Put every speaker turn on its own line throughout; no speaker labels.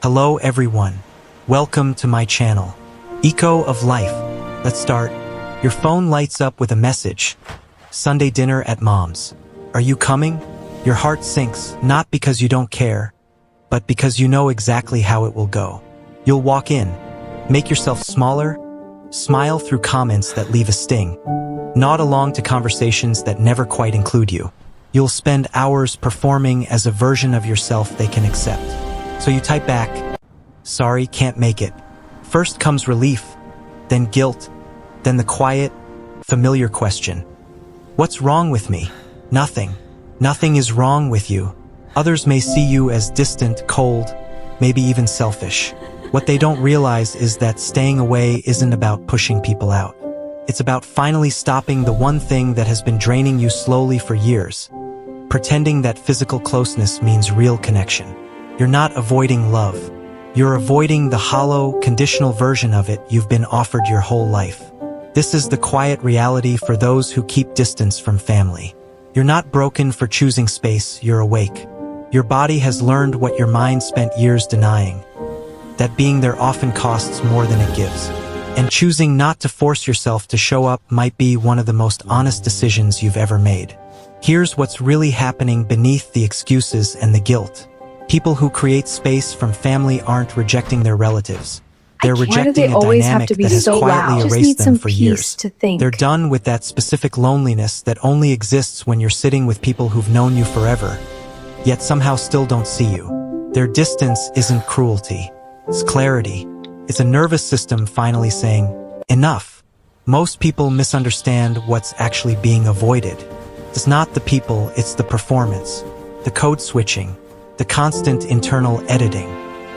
Hello everyone. Welcome to my channel. Eco of Life. Let's start. Your phone lights up with a message. Sunday dinner at Mom's. Are you coming? Your heart sinks, not because you don't care, but because you know exactly how it will go. You'll walk in, make yourself smaller, smile through comments that leave a sting, nod along to conversations that never quite include you. You'll spend hours performing as a version of yourself they can accept. So you type back, "Sorry, can't make it." First comes relief, then guilt, then the quiet, familiar question. What's wrong with me? Nothing. Nothing is wrong with you. Others may see you as distant, cold, maybe even selfish. What they don't realize is that staying away isn't about pushing people out. It's about finally stopping the one thing that has been draining you slowly for years. Pretending that physical closeness means real connection. You're not avoiding love. You're avoiding the hollow, conditional version of it you've been offered your whole life. This is the quiet reality for those who keep distance from family. You're not broken for choosing space, you're awake. Your body has learned what your mind spent years denying. That being there often costs more than it gives. And choosing not to force yourself to show up might be one of the most honest decisions you've ever made. Here's what's really happening beneath the excuses and the guilt. People who create space from family aren't rejecting their relatives. They're rejecting a dynamic that has quietly erased them for years. They're done with that specific loneliness that only exists when you're sitting with people who've known you forever, yet somehow still don't see you. Their distance isn't cruelty. It's clarity. It's a nervous system finally saying, enough. Most people misunderstand what's actually being avoided. It's not the people, it's the performance, the code switching, the constant internal editing,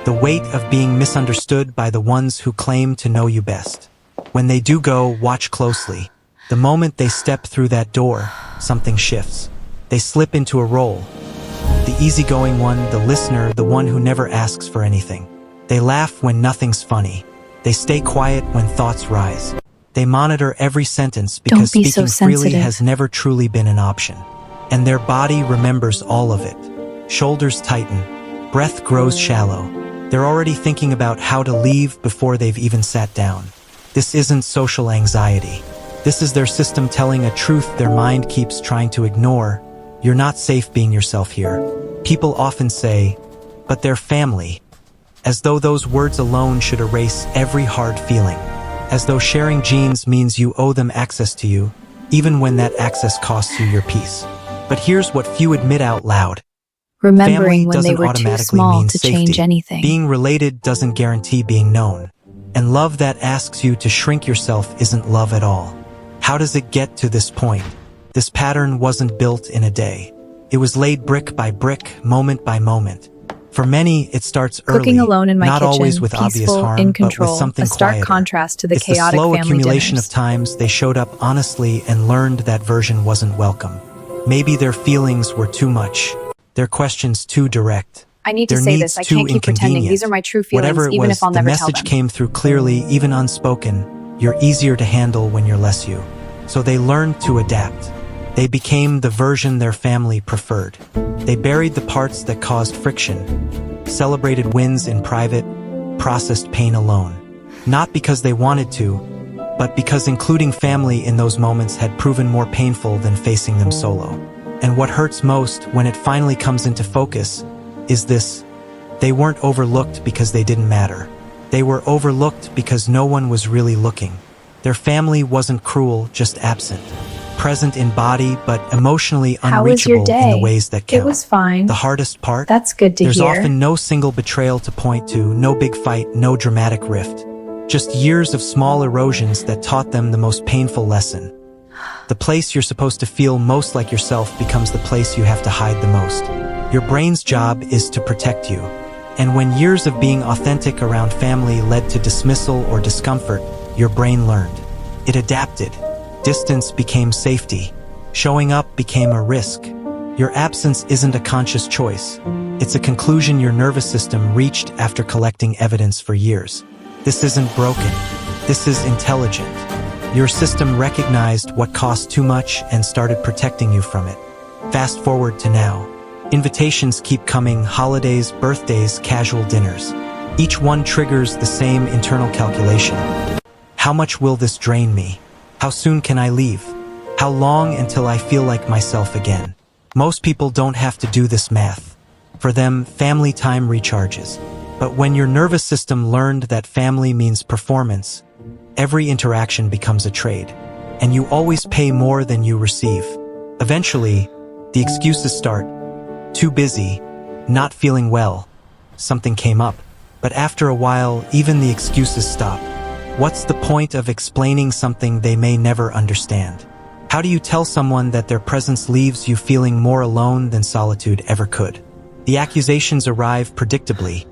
the weight of being misunderstood by the ones who claim to know you best. When they do go, watch closely. The moment they step through that door, something shifts. They slip into a role. The easygoing one, the listener, the one who never asks for anything. They laugh when nothing's funny. They stay quiet when thoughts rise. They monitor every sentence because speaking freely has never truly been an option. And their body remembers all of it. Shoulders tighten. Breath grows shallow. They're already thinking about how to leave before they've even sat down. This isn't social anxiety. This is their system telling a truth their mind keeps trying to ignore. You're not safe being yourself here. People often say, but they're family. As though those words alone should erase every hard feeling. As though sharing genes means you owe them access to you, even when that access costs you your peace. But here's what few admit out loud.
Remembering when they were too small to change anything.
Being related doesn't guarantee being known. And love that asks you to shrink yourself isn't love at all. How does it get to this point? This pattern wasn't built in a day. It was laid brick by brick, moment by moment. For many, it starts early,
Cooking alone in my
not
kitchen,
always with obvious
peaceful,
harm,
in
but
control,
with something
a stark
quieter.
contrast to the
It's
chaotic
the slow
family
accumulation
dinners.
of times they showed up honestly and learned that version wasn't welcome. Maybe their feelings were too much, their questions too direct.
I need to
Their
say
needs
this, I
too
can't keep pretending.
inconvenient.
These are my true feelings,
Whatever it
even
was,
if I'll
the
never tell
message
them.
came through clearly, even unspoken. You're easier to handle when you're less you. So they learned to adapt. They became the version their family preferred. They buried the parts that caused friction, celebrated wins in private, processed pain alone. Not because they wanted to, but because including family in those moments had proven more painful than facing them solo. And what hurts most when it finally comes into focus is this: they weren't overlooked because they didn't matter. They were overlooked because no one was really looking. Their family wasn't cruel, just absent. Present in body, but emotionally unreachable in the ways that count.
It was fine.
The hardest part?
That's good to
There's
hear.
often no single betrayal to point to, no big fight, no dramatic rift. Just years of small erosions that taught them the most painful lesson. The place you're supposed to feel most like yourself becomes the place you have to hide the most. Your brain's job is to protect you. And when years of being authentic around family led to dismissal or discomfort, your brain learned. It adapted. Distance became safety. Showing up became a risk. Your absence isn't a conscious choice. It's a conclusion your nervous system reached after collecting evidence for years. This isn't broken. This is intelligent. Your system recognized what cost too much and started protecting you from it. Fast forward to now. Invitations keep coming, holidays, birthdays, casual dinners. Each one triggers the same internal calculation. How much will this drain me? How soon can I leave? How long until I feel like myself again? Most people don't have to do this math. For them, family time recharges. But when your nervous system learned that family means performance, every interaction becomes a trade, and you always pay more than you receive. Eventually, the excuses start. Too busy, not feeling well, something came up. But after a while, even the excuses stop. What's the point of explaining something they may never understand? How do you tell someone that their presence leaves you feeling more alone than solitude ever could? The accusations arrive predictably.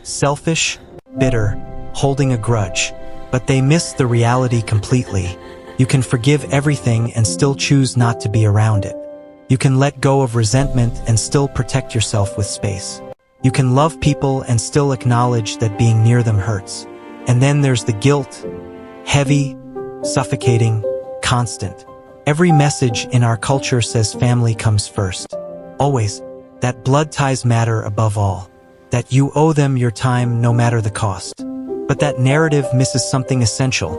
Selfish, bitter, holding a grudge. But they miss the reality completely. You can forgive everything and still choose not to be around it. You can let go of resentment and still protect yourself with space. You can love people and still acknowledge that being near them hurts. And then there's the guilt. Heavy, suffocating, constant. Every message in our culture says family comes first. Always. That blood ties matter above all. That you owe them your time no matter the cost. But that narrative misses something essential.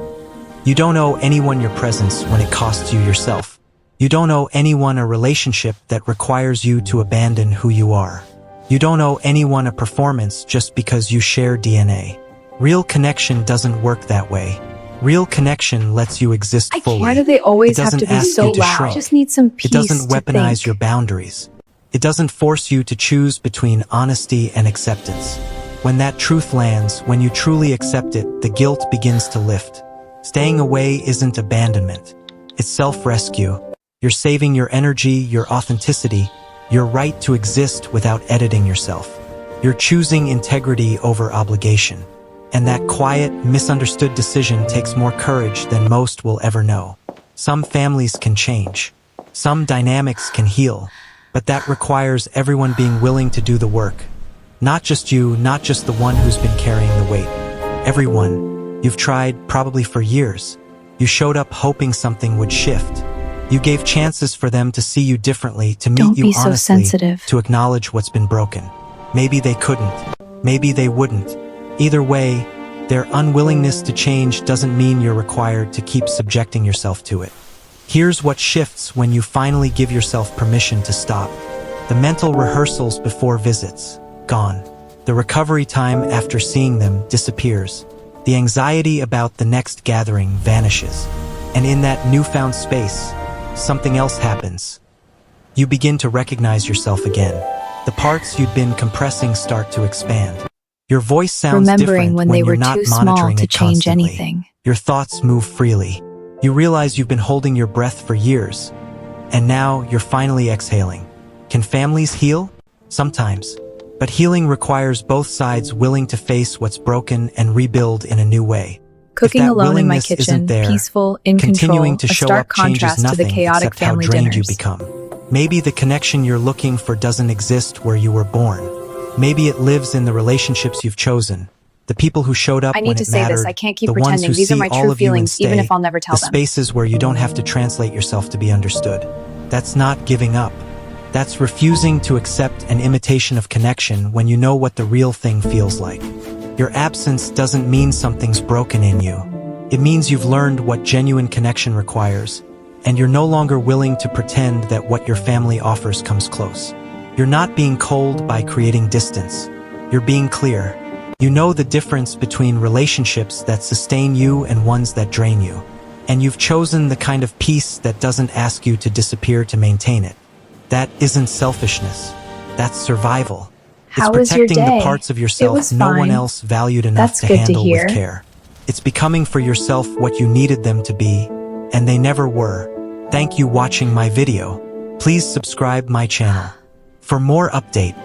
You don't owe anyone your presence when it costs you yourself. You don't owe anyone a relationship that requires you to abandon who you are. You don't owe anyone a performance just because you share DNA. Real connection doesn't work that way. Real connection lets you exist fully.
Why do they always have to be so loud? I just need some peace.
It doesn't weaponize your boundaries. It doesn't force you to choose between honesty and acceptance. When that truth lands, when you truly accept it, the guilt begins to lift. Staying away isn't abandonment. It's self-rescue. You're saving your energy, your authenticity, your right to exist without editing yourself. You're choosing integrity over obligation. And that quiet, misunderstood decision takes more courage than most will ever know. Some families can change. Some dynamics can heal. But that requires everyone being willing to do the work. Not just you, not just the one who's been carrying the weight. Everyone. You've tried, probably for years. You showed up hoping something would shift. You gave chances for them to see you differently, to meet you honestly, to acknowledge what's been broken. Maybe they couldn't. Maybe they wouldn't. Either way, their unwillingness to change doesn't mean you're required to keep subjecting yourself to it. Here's what shifts when you finally give yourself permission to stop. The mental rehearsals before visits, gone. The recovery time after seeing them disappears. The anxiety about the next gathering vanishes. And in that newfound space, something else happens. You begin to recognize yourself again. The parts you'd been compressing start to expand. Your voice sounds different when you're not monitoring it constantly. Your thoughts move freely. You realize you've been holding your breath for years. And now you're finally exhaling. Can families heal? Sometimes. But healing requires both sides willing to face what's broken and rebuild in a new way.
Cooking alone in my kitchen, peaceful, in control, a stark contrast to the chaotic family dinners.
You become. Maybe the connection you're looking for doesn't exist where you were born. Maybe it lives in the relationships you've chosen. The people who showed up when it mattered. I need to say this. I can't keep pretending. These are my true feelings, even if I'll never tell them. The spaces where you don't have to translate yourself to be understood. That's not giving up. That's refusing to accept an imitation of connection when you know what the real thing feels like. Your absence doesn't mean something's broken in you. It means you've learned what genuine connection requires, and you're no longer willing to pretend that what your family offers comes close. You're not being cold by creating distance. You're being clear. You know the difference between relationships that sustain you and ones that drain you. And you've chosen the kind of peace that doesn't ask you to disappear to maintain it. That isn't selfishness. That's survival. It's protecting the parts of yourself no one else valued enough to handle with care. It's becoming for yourself what you needed them to be, and they never were. Thank you for watching my video. Please subscribe my channel. For more update,